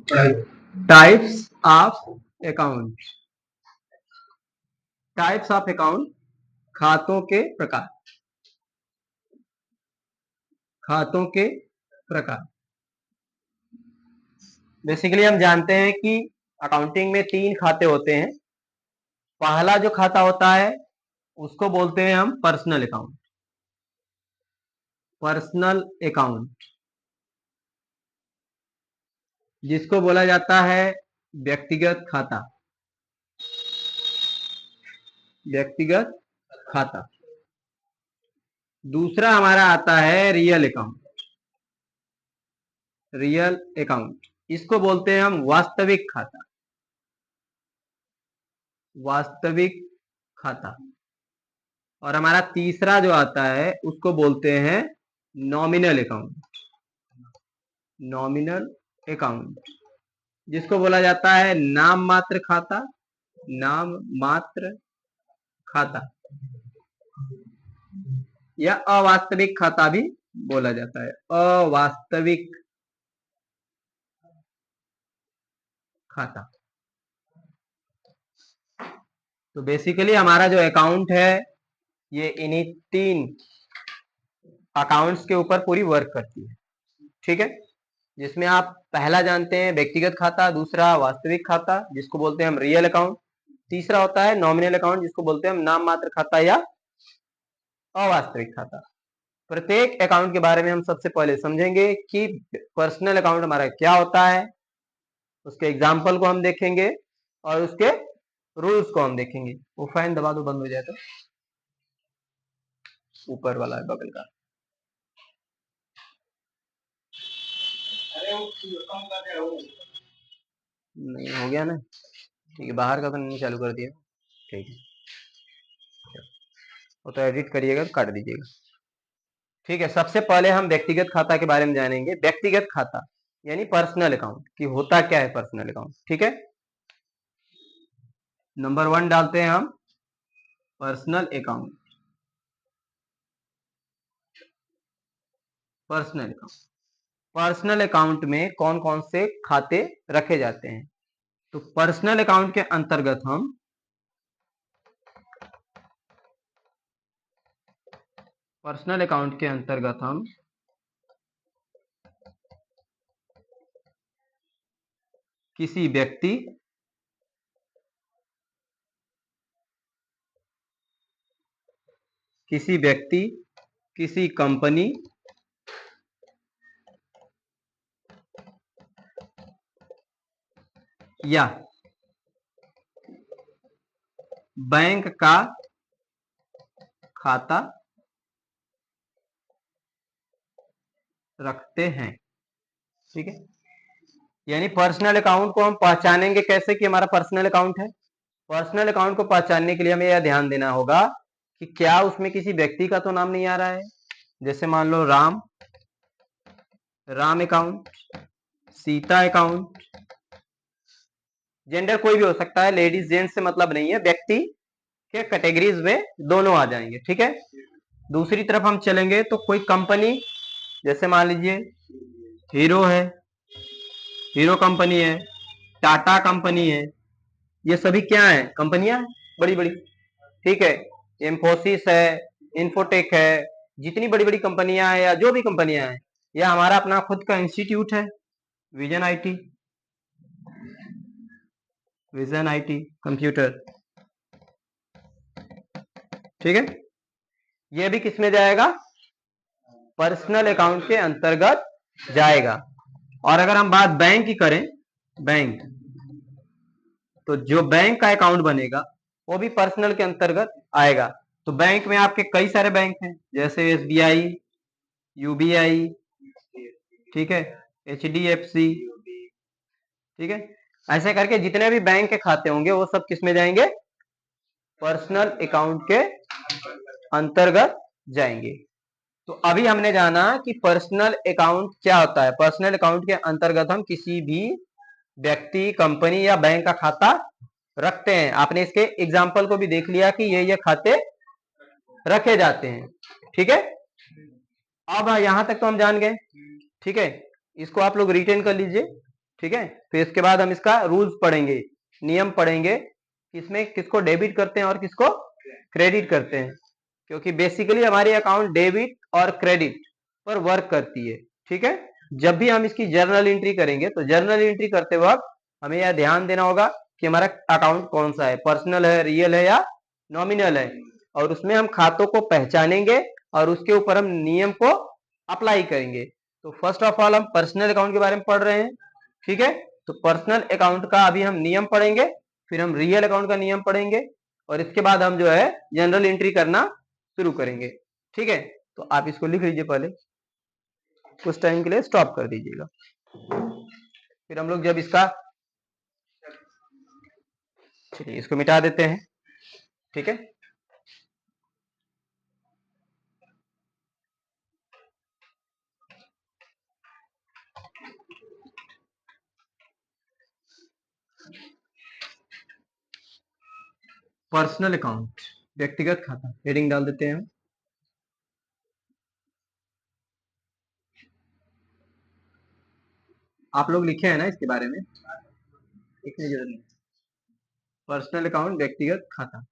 Types of account. Types of account, खातों के प्रकार। खातों के प्रकार। बेसिकली हम जानते हैं कि अकाउंटिंग में 3 खाते होते हैं। पहला जो खाता होता है उसको बोलते हैं हम पर्सनल अकाउंट। पर्सनल अकाउंट, जिसको बोला जाता है व्यक्तिगत खाता। व्यक्तिगत खाता। दूसरा हमारा आता है रियल अकाउंट। रियल अकाउंट, इसको बोलते हैं हम वास्तविक खाता। वास्तविक खाता। और हमारा तीसरा जो आता है उसको बोलते हैं नॉमिनल अकाउंट। नॉमिनल अकाउंट, जिसको बोला जाता है नाम मात्र खाता। नाम मात्र खाता या अवास्तविक खाता भी बोला जाता है। अवास्तविक खाता। तो बेसिकली हमारा जो अकाउंट है ये इन्हीं 3 अकाउंट्स के ऊपर पूरी वर्क करती है। ठीक है, जिसमें आप पहला जानते हैं व्यक्तिगत खाता, दूसरा वास्तविक खाता जिसको बोलते हैं हम रियल अकाउंट, तीसरा होता है नॉमिनल अकाउंट जिसको बोलते हैं हम नाम मात्र खाता या अवास्तविक खाता। प्रत्येक अकाउंट के बारे में हम सबसे पहले समझेंगे कि पर्सनल अकाउंट हमारा क्या होता है, उसके एग्जाम्पल को हम देखेंगे और उसके रूल्स को हम देखेंगे। वो फैन दबा दो, बंद हो जाए तो, ऊपर वाला है बगल का। नहीं हो गया ना, ठीक है। बाहर का तो नहीं चालू कर दिया, ठीक है। वो तो एडिट करिएगा तो काट दीजिएगा। ठीक है, सबसे पहले हम व्यक्तिगत खाता के बारे में जानेंगे। व्यक्तिगत खाता यानी पर्सनल अकाउंट कि होता क्या है पर्सनल अकाउंट। ठीक है, नंबर 1 डालते हैं हम personal account. Personal account. Personal account में कौन कौन से खाते रखे जाते हैं? तो पर्सनल अकाउंट के अंतर्गत हम किसी व्यक्ति, किसी कंपनी या बैंक का खाता रखते हैं। ठीक है, यानी पर्सनल अकाउंट को हम पहचानेंगे कैसे कि हमारा पर्सनल अकाउंट है। पर्सनल अकाउंट को पहचानने के लिए हमें यह ध्यान देना होगा कि क्या उसमें किसी व्यक्ति का तो नाम नहीं आ रहा है। जैसे मान लो Ram account, Sita account. Gender कोई भी हो सकता है, लेडीज जेंट्स से मतलब नहीं है, व्यक्ति के कैटेगरीज में दोनों आ जाएंगे। ठीक है, दूसरी तरफ हम चलेंगे तो कोई कंपनी, जैसे मान लीजिए हीरो है, हीरो कंपनी है, टाटा कंपनी है, ये सभी क्या है? कंपनियां बड़ी बड़ी। ठीक है, इंफोसिस है, इन्फोटेक है, जितनी बड़ी बड़ी कंपनियां हैं या जो भी कंपनियां हैं, या हमारा अपना खुद का इंस्टीट्यूट है विजन आईटी, कंप्यूटर। ठीक है, ये भी किसमें जाएगा? पर्सनल अकाउंट के अंतर्गत जाएगा। और अगर हम बात बैंक की करें, बैंक, तो जो बैंक का अकाउंट बनेगा वो भी पर्सनल के अंतर्गत आएगा। तो बैंक में आपके कई सारे बैंक हैं, जैसे एसबीआई, यूबीआई, ठीक है, एचडीएफसी। ठीक है, ऐसे करके जितने भी बैंक के खाते होंगे वो सब किस में जाएंगे? पर्सनल अकाउंट के अंतर्गत जाएंगे। तो अभी हमने जाना कि पर्सनल अकाउंट क्या होता है। पर्सनल अकाउंट के अंतर्गत हम किसी भी व्यक्ति, कंपनी या बैंक का खाता रखते हैं। आपने इसके एग्जाम्पल को भी देख लिया कि ये खाते रखे जाते हैं। ठीक है, अब यहां तक तो हम जान गए। ठीक है, इसको आप लोग रिटेन कर लीजिए। ठीक है। फिर इसके बाद हम इसका रूल्स पढ़ेंगे, नियम पढ़ेंगे, इसमें किसको डेबिट करते हैं और किसको क्रेडिट करते हैं, क्योंकि बेसिकली हमारी अकाउंट डेबिट और क्रेडिट पर वर्क करती है। ठीक है। जब भी हम इसकी जर्नल एंट्री करेंगे तो जर्नल एंट्री करते वक्त हमें यह ध्यान देना होगा कि हमारा अकाउंट कौन सा है, पर्सनल है, रियल है या नॉमिनल है, और उसमें हम खातों को पहचानेंगे और उसके ऊपर हम नियम को अप्लाई करेंगे। तो फर्स्ट ऑफ ऑल हम पर्सनल अकाउंट के बारे में पढ़ रहे हैं। ठीक है। तो पर्सनल अकाउंट का अभी हम नियम पढ़ेंगे, फिर हम रियल अकाउंट का नियम पढ़ेंगे, और इसके बाद हम जो है जनरल एंट्री करना शुरू करेंगे। ठीक है। तो आप इसको लिख लीजिए, पहले कुछ टाइम के लिए स्टॉप कर दीजिएगा, फिर हम लोग जब इसका, चलिए इसको मिटा देते हैं। ठीक है। पर्सनल अकाउंट, व्यक्तिगत खाता, हेडिंग डाल देते हैं हम। आप लोग लिखे हैं ना इसके बारे में, लिखने की जरूरत नहीं। पर्सनल अकाउंट, व्यक्तिगत खाता,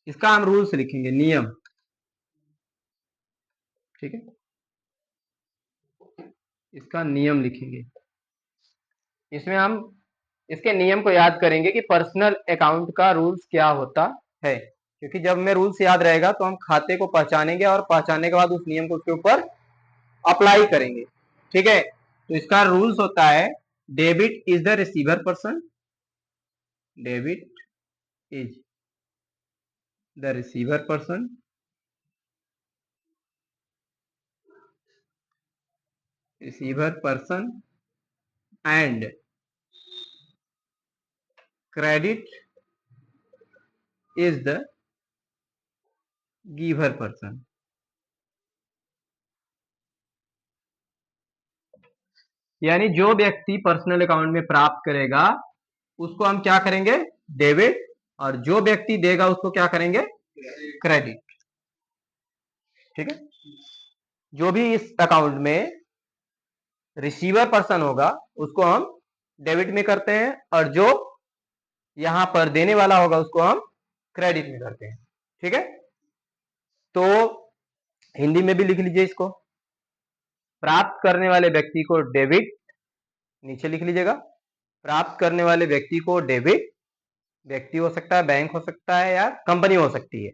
इसका हम रूल्स लिखेंगे, नियम। ठीक है। इसका नियम लिखेंगे, इसमें हम इसके नियम को याद करेंगे कि पर्सनल अकाउंट का रूल्स क्या होता है, क्योंकि जब हमें रूल्स याद रहेगा तो हम खाते को पहचानेंगे और पहचानने के बाद उस नियम को उसके ऊपर अप्लाई करेंगे। ठीक है। तो इसका रूल्स होता है, debit is the receiver person, debit is the receiver person, receiver person and credit is the giver person. यानी जो व्यक्ति पर्सनल अकाउंट में प्राप्त करेगा उसको हम क्या करेंगे, डेबिट, और जो व्यक्ति देगा उसको क्या करेंगे, क्रेडिट। ठीक है। जो भी इस अकाउंट में रिसीवर पर्सन होगा उसको हम डेबिट में करते हैं, और जो यहां पर देने वाला होगा उसको हम क्रेडिट में करते हैं। ठीक है। तो हिंदी में भी लिख लीजिए इसको, प्राप्त करने वाले व्यक्ति को डेबिट, नीचे लिख लीजिएगा, प्राप्त करने वाले व्यक्ति को डेबिट, व्यक्ति हो सकता है, बैंक हो सकता है, या कंपनी हो सकती है।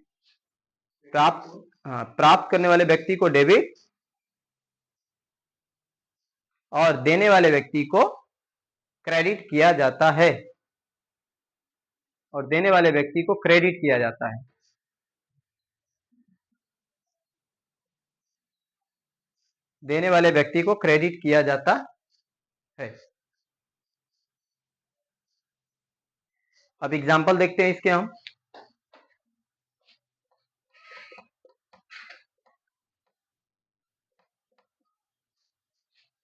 प्राप्त, हाँ, प्राप्त करने वाले व्यक्ति को डेबिट और देने वाले व्यक्ति को क्रेडिट किया जाता है, और देने वाले व्यक्ति को क्रेडिट किया जाता है। देने वाले व्यक्ति को क्रेडिट किया जाता है। अब एग्जांपल देखते हैं इसके हम।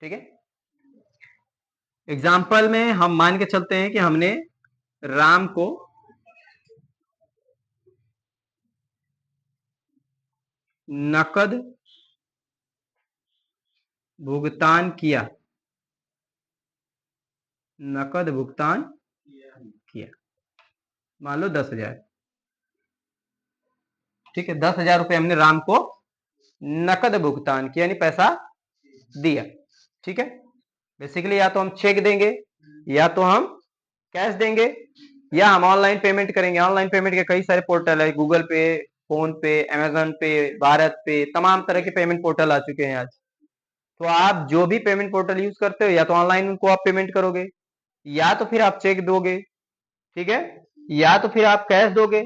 ठीक है। एग्जाम्पल में हम मान के चलते हैं कि हमने राम को नकद भुगतान किया, नकद भुगतान किया, मान लो 10,000। ठीक है। 10,000 रुपए हमने राम को नकद भुगतान किया, यानी पैसा दिया। ठीक है। बेसिकली या तो हम चेक देंगे, या तो हम कैश देंगे, या हम ऑनलाइन पेमेंट करेंगे। ऑनलाइन पेमेंट के कई सारे पोर्टल है, गूगल पे, फोन पे, अमेजन पे, भारत पे, तमाम तरह के पेमेंट पोर्टल आ चुके हैं आज। तो आप जो भी पेमेंट पोर्टल यूज करते हो, या तो ऑनलाइन उनको आप पेमेंट करोगे, या तो फिर आप चेक दोगे। ठीक है। या तो फिर आप कैश दोगे,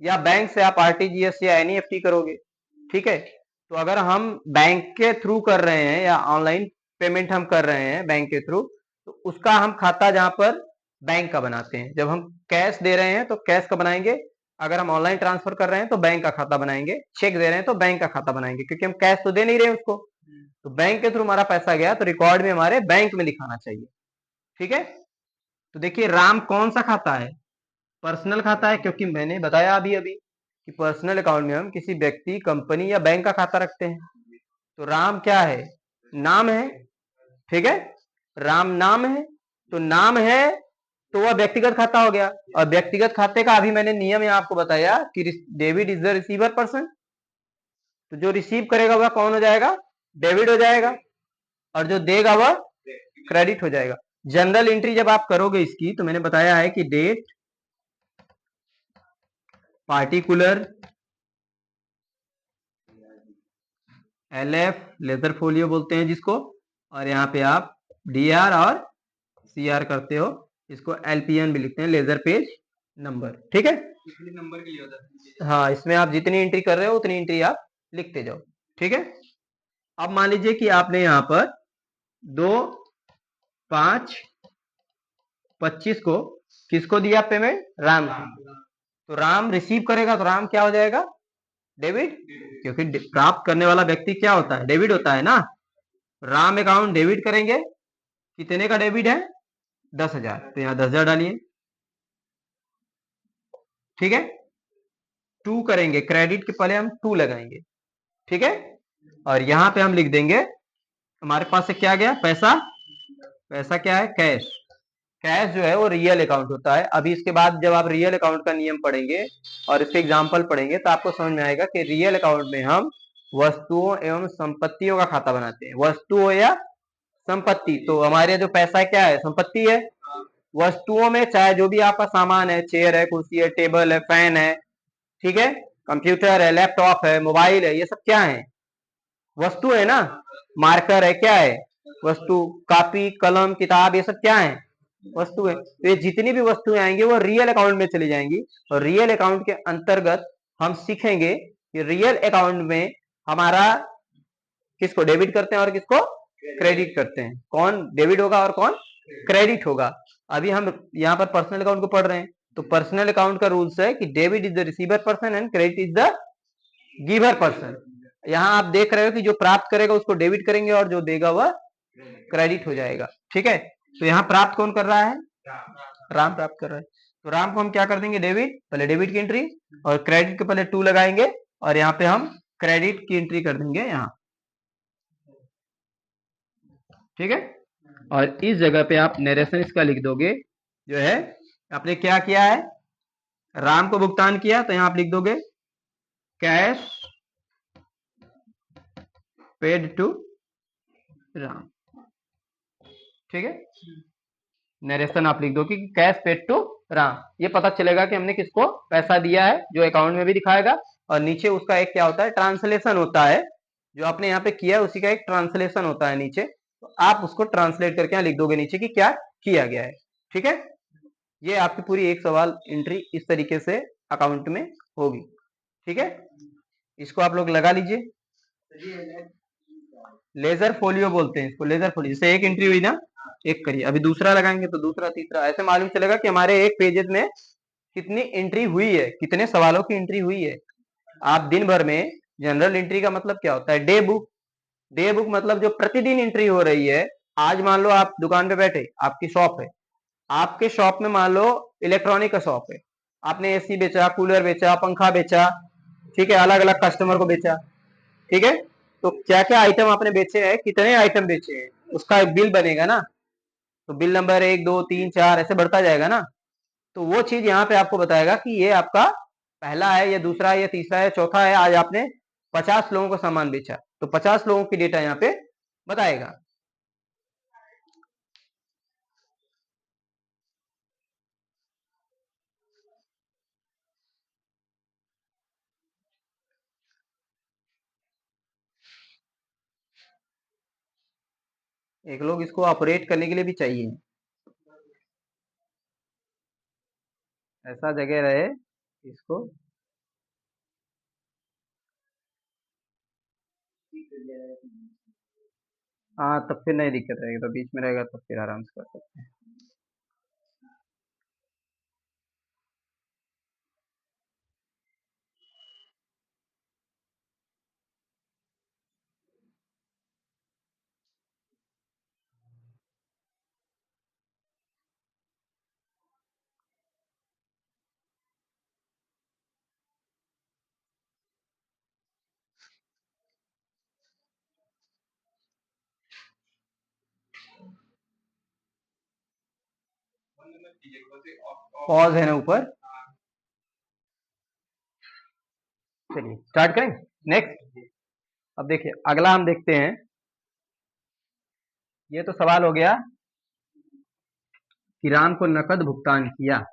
या बैंक से आप आरटीजीएस या एनईएफटी करोगे। ठीक है। तो अगर हम बैंक के थ्रू कर रहे हैं या ऑनलाइन पेमेंट हम कर रहे हैं बैंक के थ्रू, तो उसका हम खाता जहां पर बैंक का बनाते हैं। जब हम कैश दे रहे हैं तो कैश का बनाएंगे, अगर हम ऑनलाइन ट्रांसफर कर रहे हैं तो बैंक का खाता बनाएंगे, चेक दे रहे हैं तो बैंक का खाता बनाएंगे, क्योंकि हम कैश तो दे नहीं रहे हैं उसको। तो बैंक के थ्रू हमारा पैसा गया तो रिकॉर्ड में हमारे बैंक में दिखाना चाहिए। ठीक है। तो देखिए राम कौन सा खाता है, पर्सनल खाता है, क्योंकि मैंने बताया अभी अभी कि पर्सनल अकाउंट में हम किसी व्यक्ति, कंपनी या बैंक का खाता रखते हैं। तो राम क्या है, नाम है। ठीक है। राम नाम है, तो नाम है तो वह व्यक्तिगत खाता हो गया, और व्यक्तिगत खाते का अभी मैंने नियम यहाँ आपको बताया कि debit is the receiver person, तो जो रिसीव करेगा वह कौन हो जाएगा, डेबिट हो जाएगा, और जो देगा वह क्रेडिट हो जाएगा। जनरल एंट्री जब आप करोगे इसकी, तो मैंने बताया है कि date particular LF ledger folio बोलते हैं जिसको, और यहाँ पे आप DR और CR करते हो, इसको LPN भी लिखते हैं, लेजर पेज नंबर। ठीक है, कितने नंबर के लिए होता है? हाँ, इसमें आप जितनी एंट्री कर रहे हो उतनी एंट्री आप लिखते जाओ। ठीक है, अब मान लीजिए कि आपने यहाँ पर 2, 5, 25 को किसको दिया पेमेंट, राम को, तो राम रिसीव करेगा, तो राम क्या हो जाएगा, डेबिट, क्योंकि प्राप्त करने वाला व्यक्ति क्या होता है, डेबिट होता है ना। राम अकाउंट डेबिट करेंगे, कितने का डेबिट है, 10,000, तो यहाँ 10,000 डालिए। ठीक है, 2 करेंगे, क्रेडिट के पहले हम 2 लगाएंगे। ठीक है, और यहाँ पे हम लिख देंगे हमारे पास से क्या गया, पैसा, पैसा क्या है, कैश। कैश जो है वो रियल अकाउंट होता है। अभी इसके बाद जब आप रियल अकाउंट का नियम पढ़ेंगे और इसके एग्जाम्पल पढ़ेंगे तो आपको समझ में आएगा कि रियल अकाउंट में हम वस्तुओं एवं संपत्तियों का खाता बनाते हैं, वस्तु हो या संपत्ति। तो हमारे जो पैसा क्या है, संपत्ति है। वस्तुओं में चाहे जो भी आपका सामान है, चेयर है, कुर्सी है, टेबल है, फैन है, ठीक है, कंप्यूटर है, लैपटॉप है, मोबाइल है, ये सब क्या है, वस्तु है ना। मार्कर है, क्या है, वस्तु। कॉपी, कलम, किताब, ये सब क्या है, वस्तु है। तो ये जितनी भी वस्तुएं आएंगी वो रियल अकाउंट में चली जाएंगी, और रियल अकाउंट के अंतर्गत हम सीखेंगे कि रियल अकाउंट में हमारा किसको डेबिट करते हैं और किसको क्रेडिट करते हैं, कौन डेबिट होगा और कौन क्रेडिट होगा। अभी हम यहाँ पर पर्सनल अकाउंट को पढ़ रहे हैं, तो पर्सनल अकाउंट का रूल्स है कि debit is the receiver person and credit is the giver person. यहाँ आप देख रहे हो कि जो प्राप्त करेगा उसको डेबिट करेंगे और जो देगा वह क्रेडिट हो जाएगा। ठीक है, तो यहाँ प्राप्त कौन कर रहा है, राम प्राप्त कर रहा है, तो राम को हम क्या कर देंगे, डेबिट, पहले डेबिट की एंट्री, और क्रेडिट के पहले 2 लगाएंगे, और यहाँ पे हम क्रेडिट की एंट्री कर देंगे यहाँ। ठीक है, और इस जगह पे आप नरेशन इसका लिख दोगे, जो है आपने क्या किया है, राम को भुगतान किया, तो यहाँ आप लिख दोगे कैश पेड टू राम। ठीक है, नरेशन आप लिख दो कि कैश पेड टू राम, ये पता चलेगा कि हमने किसको पैसा दिया है, जो अकाउंट में भी दिखाएगा, और नीचे उसका एक क्या होता है, ट्रांसलेशन होता है, जो आपने यहाँ पे किया है उसी का एक ट्रांसलेशन होता है नीचे, तो आप उसको ट्रांसलेट करके यहाँ लिख दोगे नीचे कि क्या किया गया है। ठीक है, ये आपकी पूरी एक सवाल एंट्री इस तरीके से अकाउंट में होगी। ठीक है, इसको आप लोग लगा लीजिए, लेजर फोलियो बोलते हैं इसको, लेजर फोलियो। जैसे एक एंट्री हुई ना, एक करिए, अभी दूसरा लगाएंगे तो दूसरा, तीसरा, ऐसे मालूम चलेगा कि हमारे एक पेजेस में कितनी एंट्री हुई है, कितने सवालों की एंट्री हुई है। आप दिन भर में, जनरल एंट्री का मतलब क्या होता है, डे बुक। डे बुक मतलब जो प्रतिदिन एंट्री हो रही है। आज मान लो आप दुकान पे बैठे, आपकी शॉप है, आपके शॉप में मान लो इलेक्ट्रॉनिक का शॉप है, आपने एसी बेचा, कूलर बेचा, पंखा बेचा, ठीक है, अलग अलग कस्टमर को बेचा। ठीक है, तो क्या क्या आइटम आपने बेचे हैं, कितने आइटम बेचे हैं, उसका एक बिल बनेगा ना, तो बिल नंबर 1, 2, 3, 4 ऐसे बढ़ता जाएगा ना। तो वो चीज यहाँ पे आपको बताएगा कि ये आपका पहला है, या दूसरा है, या तीसरा है, चौथा है। आज आपने 50 लोगों को सामान बेचा, तो 50 लोगों की डेटा यहाँ पे बताएगा। एक लोग इसको ऑपरेट करने के लिए भी चाहिए, ऐसा जगह रहे इसको। हाँ, तब फिर नहीं दिक्कत रहेगी, तो बीच में रहेगा तो फिर आराम से कर सकते हैं। पॉज है ना ऊपर। चलिए स्टार्ट करें नेक्स्ट। अब देखिए अगला हम देखते हैं। ये तो सवाल हो गया कि राम को नकद भुगतान किया।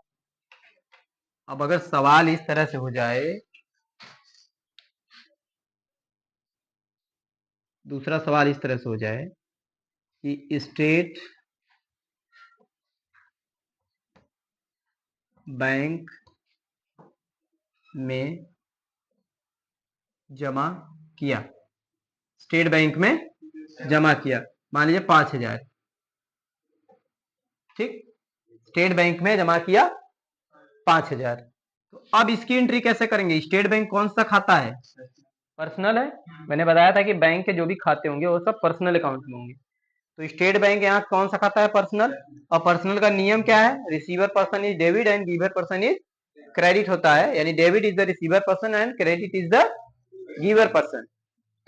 अब अगर सवाल इस तरह से हो जाए, दूसरा सवाल इस तरह से हो जाए कि स्टेट बैंक में जमा किया, स्टेट बैंक में जमा किया, मान लीजिए 5,000, ठीक, स्टेट बैंक में जमा किया 5,000। तो अब इसकी एंट्री कैसे करेंगे? स्टेट बैंक कौन सा खाता है? पर्सनल है। मैंने बताया था कि बैंक के जो भी खाते होंगे वो सब पर्सनल अकाउंट में होंगे। तो स्टेट बैंक यहाँ कौन सा खाता है? पर्सनल। और पर्सनल का नियम क्या है? Receiver person is debit and giver person is credit होता है, यानी debit is the receiver person and credit is the giver person.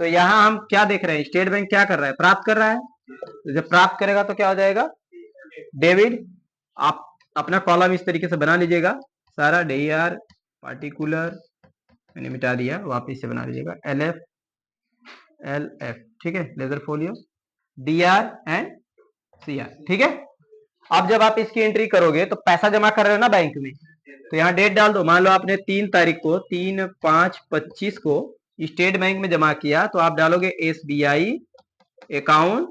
तो यहाँ हम क्या देख रहे हैं? स्टेट बैंक क्या कर रहा है? प्राप्त कर रहा है। तो जब प्राप्त करेगा तो क्या हो जाएगा? डेबिट। आप अपना कॉलम इस तरीके से बना लीजिएगा सारा, DER पार्टिकुलर मैंने मिटा दिया, वापिस से बना लीजिएगा, LF, ठीक है, ledger folio, DR and CR, ठीक है। अब जब आप इसकी एंट्री करोगे तो पैसा जमा कर रहे हो ना बैंक में, तो यहाँ डेट डाल दो। मान लो आपने 3 तारीख को 3/5/25 को स्टेट बैंक में जमा किया, तो आप डालोगे SBI account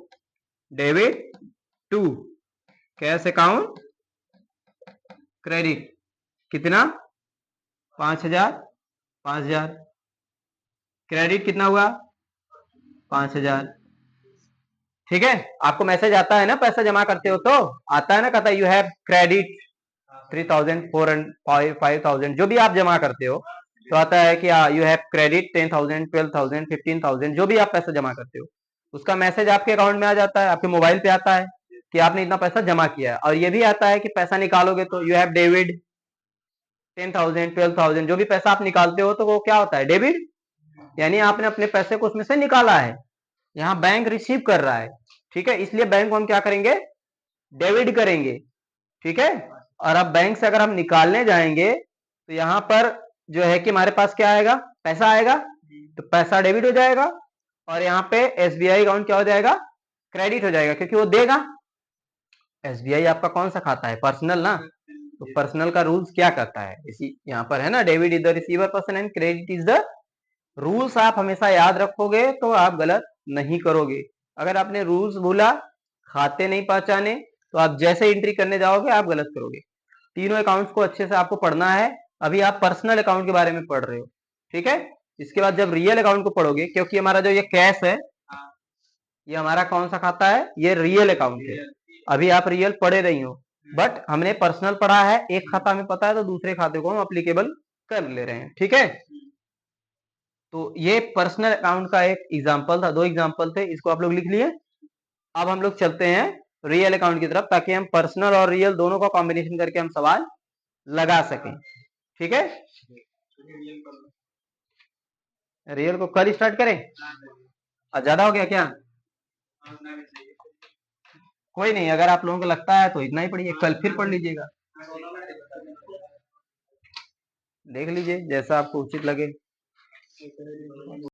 debit to cash account credit, कितना? 5,000, 5,000, क्रेडिट कितना हुआ? 5,000, ठीक है। आपको मैसेज आता है ना, पैसा जमा करते हो तो आता है ना, कहता है यू हैव क्रेडिट 3,000, 400, 5,000, जो भी आप जमा करते हो तो आता है कि यू हैव क्रेडिट 10,000, 12,000, 15,000, जो भी आप पैसा जमा करते हो उसका मैसेज आपके अकाउंट में आ जाता है, आपके मोबाइल पे आता है कि आपने इतना पैसा जमा किया है। और ये भी आता है कि पैसा निकालोगे तो यू हैव डेबिट 10,000, 12,000, जो भी पैसा आप निकालते हो तो वो क्या होता है? डेबिट, यानी आपने अपने पैसे को उसमें से निकाला है। यहाँ बैंक रिसीव कर रहा है, ठीक है, इसलिए बैंक को हम क्या करेंगे? डेबिट करेंगे, ठीक है। और अब बैंक से अगर हम निकालने जाएंगे तो यहाँ पर जो है कि हमारे पास क्या आएगा? पैसा आएगा, तो पैसा डेबिट हो जाएगा और यहाँ पे SBI अकाउंट क्या हो जाएगा? क्रेडिट हो जाएगा, क्योंकि वो देगा। SBI आपका कौन सा खाता है? पर्सनल ना। तो पर्सनल का रूल्स क्या कहता है? इसी यहाँ पर है ना, debit is the receiver person and credit is the rules. आप हमेशा याद रखोगे तो आप गलत नहीं करोगे। अगर आपने रूल्स भूला, खाते नहीं पहचाने, तो आप जैसे एंट्री करने जाओगे आप गलत करोगे। तीनों अकाउंट्स को अच्छे से आपको पढ़ना है। अभी आप पर्सनल अकाउंट के बारे में पढ़ रहे हो, ठीक है। इसके बाद जब रियल अकाउंट को पढ़ोगे, क्योंकि हमारा जो ये कैश है ये हमारा कौन सा खाता है? ये रियल अकाउंट है। अभी आप रियल पढ़े नहीं हो, बट हमने पर्सनल पढ़ा है, एक खाता हमें पता है तो दूसरे खाते को हम अप्लीकेबल कर ले रहे हैं, ठीक है। तो ये पर्सनल अकाउंट का एक एग्जांपल था, 2 एग्जांपल थे, इसको आप लोग लिख लिए। अब हम लोग चलते हैं रियल अकाउंट की तरफ, ताकि हम पर्सनल और रियल दोनों का कॉम्बिनेशन करके हम सवाल लगा सकें, ठीक है। रियल को कल स्टार्ट करें? ज्यादा हो गया क्या? कोई नहीं, अगर आप लोगों को लगता है तो इतना ही पढ़िए, कल फिर पढ़ लीजिएगा, देख लीजिए जैसा आपको उचित लगे।